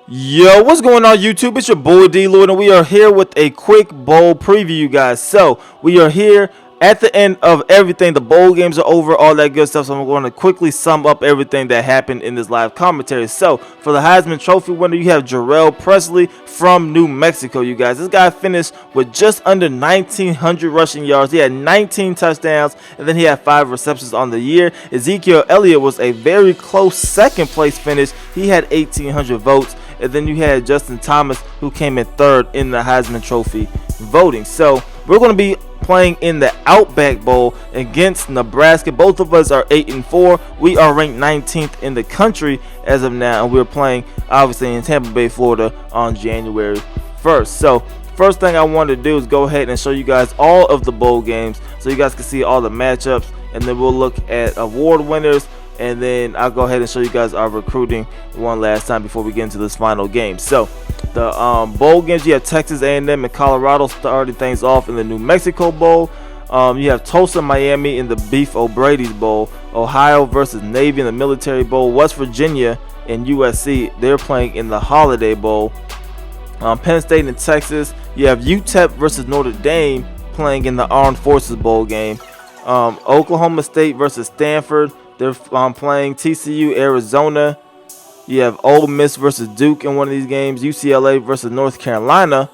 Yo, what's going on YouTube? It's your boy DLloyd, and we are here with a quick bowl preview, you guys. So we are here at the end of everything. The bowl games are over, all that good stuff. So I'm going to quickly sum up everything that happened in this live commentary. So for the Heisman Trophy winner, you have Jarrell Presley from New Mexico, you guys. This guy finished with just under 1,900 rushing yards. He had 19 touchdowns, and then he had 5 receptions on the year. Ezekiel Elliott was a very close second place finish. He had 1,800 votes. And then you had Justin Thomas, who came in third in the Heisman Trophy voting. So we're going to be playing in the Outback Bowl against Nebraska. Both of us are 8-4. We are ranked 19th in the country as of now, and we're playing obviously in Tampa Bay, Florida on January 1st. So first thing I want to do is go ahead and show you guys all of the bowl games so you guys can see all the matchups, and then we'll look at award winners. And then I'll go ahead and show you guys our recruiting one last time before we get into this final game. So the bowl games, you have Texas A&M and Colorado starting things off in the New Mexico Bowl. You have Tulsa, Miami in the Beef O'Brady's Bowl. Ohio versus Navy in the Military Bowl. West Virginia and USC, they're playing in the Holiday Bowl. Penn State and Texas, you have UTEP versus Notre Dame playing in the Armed Forces Bowl game. Oklahoma State versus Stanford. They're playing TCU, Arizona. You have Ole Miss versus Duke in one of these games. UCLA versus North Carolina.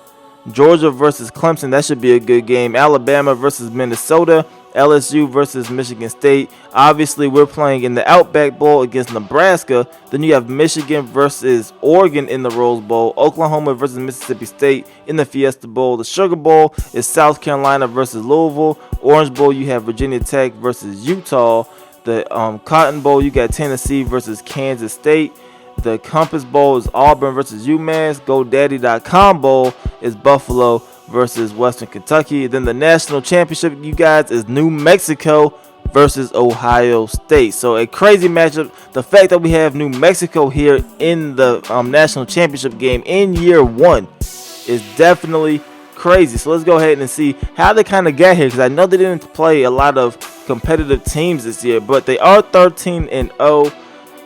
Georgia versus Clemson. That should be a good game. Alabama versus Minnesota. LSU versus Michigan State. Obviously, we're playing in the Outback Bowl against Nebraska. Then you have Michigan versus Oregon in the Rose Bowl. Oklahoma versus Mississippi State in the Fiesta Bowl. The Sugar Bowl is South Carolina versus Louisville. Orange Bowl, you have Virginia Tech versus Utah. The Cotton Bowl, you got Tennessee versus Kansas State. The Compass Bowl is Auburn versus UMass. GoDaddy.com Bowl is Buffalo versus Western Kentucky. Then the National Championship, you guys, is New Mexico versus Ohio State. So a crazy matchup. The fact that we have New Mexico here in the National Championship game in year 1 is definitely crazy. So let's go ahead and see how they kind of got here, because I know they didn't play a lot of competitive teams this year, but they are 13-0,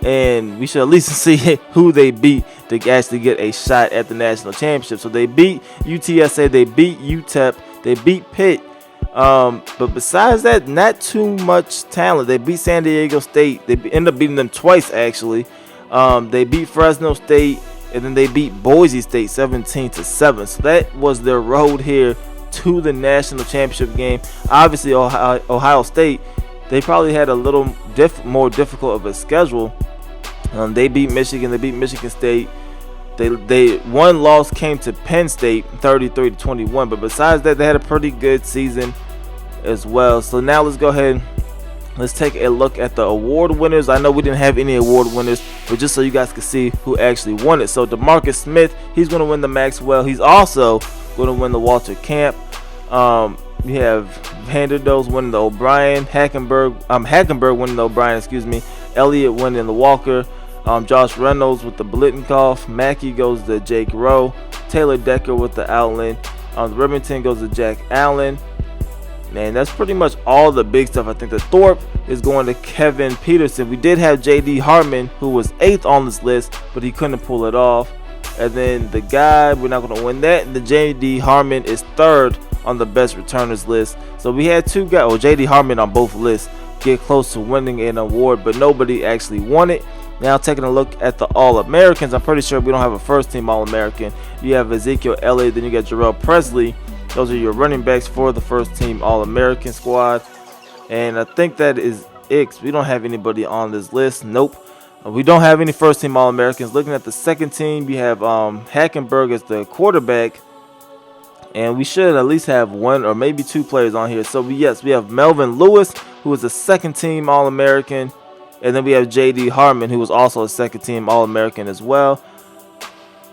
and we should at least see who they beat to actually get a shot at the national championship. So they beat UTSA, they beat UTEP, they beat Pitt, but besides that, not too much talent. They beat San Diego State. They ended up beating them twice actually. They beat Fresno State, and then they beat Boise State 17-7. So that was their road here to the national championship game. Obviously, Ohio State, they probably had a little more difficult of a schedule. They beat Michigan. They beat Michigan State. They one loss came to Penn State, 33-21. But besides that, they had a pretty good season as well. So now let's go ahead. Let's take a look at the award winners. I know we didn't have any award winners, but just so you guys can see who actually won it. So DeMarcus Smith, he's going to win the Maxwell. He's also going to win the Walter Camp. We have Vanderdoes winning the O'Brien. Hackenberg winning the O'Brien, excuse me. Elliott winning the Walker. Josh Reynolds with the Blittenkoff. Mackey goes to Jake Rowe. Taylor Decker with the Outland. Remington goes to Jack Allen. Man, that's pretty much all the big stuff. I think the Thorpe is going to Kevin Peterson. We did have J.D. Harmon, who was 8th on this list, but he couldn't pull it off. And then the guy, we're not going to win that. And the J.D. Harmon is 3rd on the best returners list. So we had 2 guys, J.D. Harmon on both lists, get close to winning an award, but nobody actually won it. Now taking a look at the All-Americans, I'm pretty sure we don't have a first-team All-American. You have Ezekiel Elliott, then you got Jarrell Presley. Those are your running backs for the first-team All-American squad. And I think that is it, 'cause we don't have anybody on this list. Nope. We don't have any first-team All-Americans. Looking at the second team, you have Hackenberg as the quarterback. And we should at least have 1 or maybe 2 players on here. So, we have Melvin Lewis, who is a second-team All-American. And then we have J.D. Harmon, who was also a second-team All-American as well.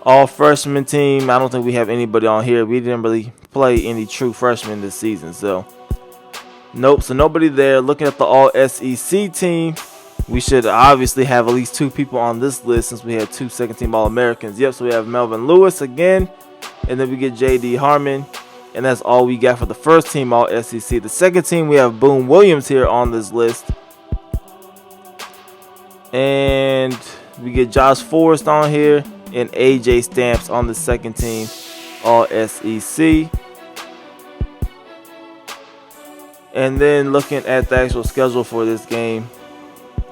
All freshman team, I don't think we have anybody on here. We didn't really play any true freshmen this season. So, nope. So, nobody there. Looking at the All-SEC team, we should obviously have at least 2 people on this list since we had 2 second-team All-Americans. Yep, so we have Melvin Lewis again. And then we get J.D. Harmon. And that's all we got for the first team All-SEC. The second team, we have Boone Williams here on this list. And we get Josh Forrest on here. and AJ Stamps on the second team, all SEC. And then looking at the actual schedule for this game,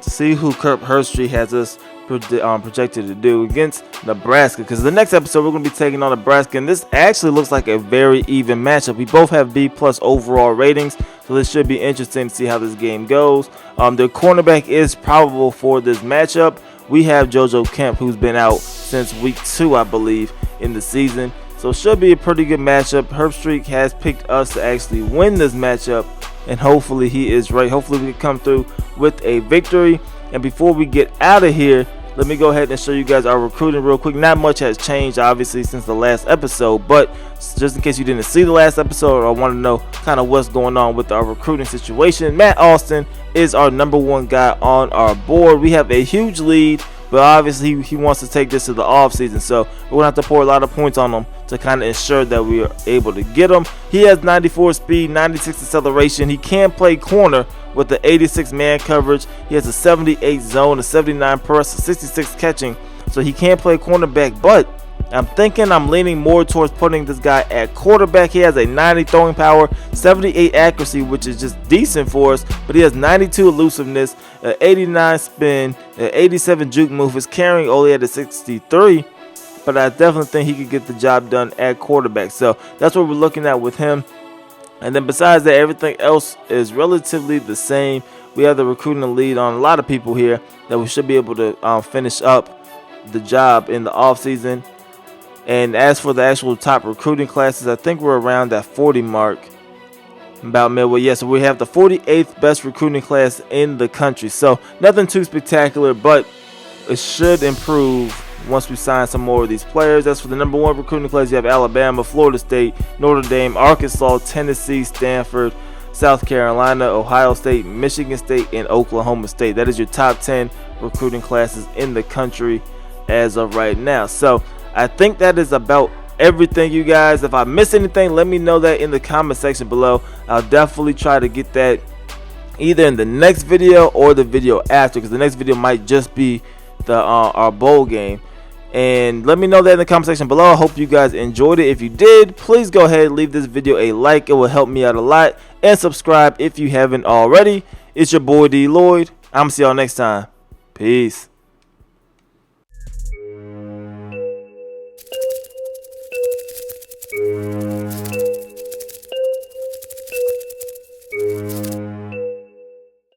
to see who Kirk Herbstreit has us projected to do against Nebraska, because the next episode we're going to be taking on Nebraska, and this actually looks like a very even matchup. We both have B+ overall ratings, so this should be interesting to see how this game goes. The cornerback is probable for this matchup. We have JoJo Kemp, who's been out since week 2, I believe, in the season, so it should be a pretty good matchup. Herbstreit has picked us to actually win this matchup, and hopefully he is right. Hopefully we can come through with a victory. And before we get out of here, let me go ahead and show you guys our recruiting real quick. Not much has changed, obviously, since the last episode, but just in case you didn't see the last episode or want to know kind of what's going on with our recruiting situation, Matt Austin is our #1 guy on our board. We have a huge lead, but obviously he wants to take this to the offseason, so we're going to have to pour a lot of points on him to kind of ensure that we are able to get him. He has 94 speed, 96 acceleration. He can play corner with the 86 man coverage. He has a 78 zone, a 79 press, a 66 catching, so he can play cornerback, but I'm leaning more towards putting this guy at quarterback. He has a 90 throwing power, 78 accuracy, which is just decent for us, but he has 92 elusiveness, an 89 spin, an 87 juke move. His carrying only at a 63, but I definitely think he could get the job done at quarterback, so that's what we're looking at with him. And then besides that, everything else is relatively the same. We have the recruiting lead on a lot of people here that we should be able to finish up the job in the offseason. And as for the actual top recruiting classes, I think we're around that 40 mark, about midway. Yeah, so we have the 48th best recruiting class in the country. So nothing too spectacular, but it should improve once we sign some more of these players. As for the #1 recruiting class, you have Alabama, Florida State, Notre Dame, Arkansas, Tennessee, Stanford, South Carolina, Ohio State, Michigan State, and Oklahoma State. That is your top 10 recruiting classes in the country as of right now. So I think that is about everything, you guys. If I miss anything, let me know that in the comment section below. I'll definitely try to get that either in the next video or the video after, because the next video might just be the our bowl game. And let me know that in the comment section below. I hope you guys enjoyed it. If you did, please go ahead and leave this video a like. It will help me out a lot. And subscribe if you haven't already. It's your boy D Lloyd. I'm going to see y'all next time. Peace.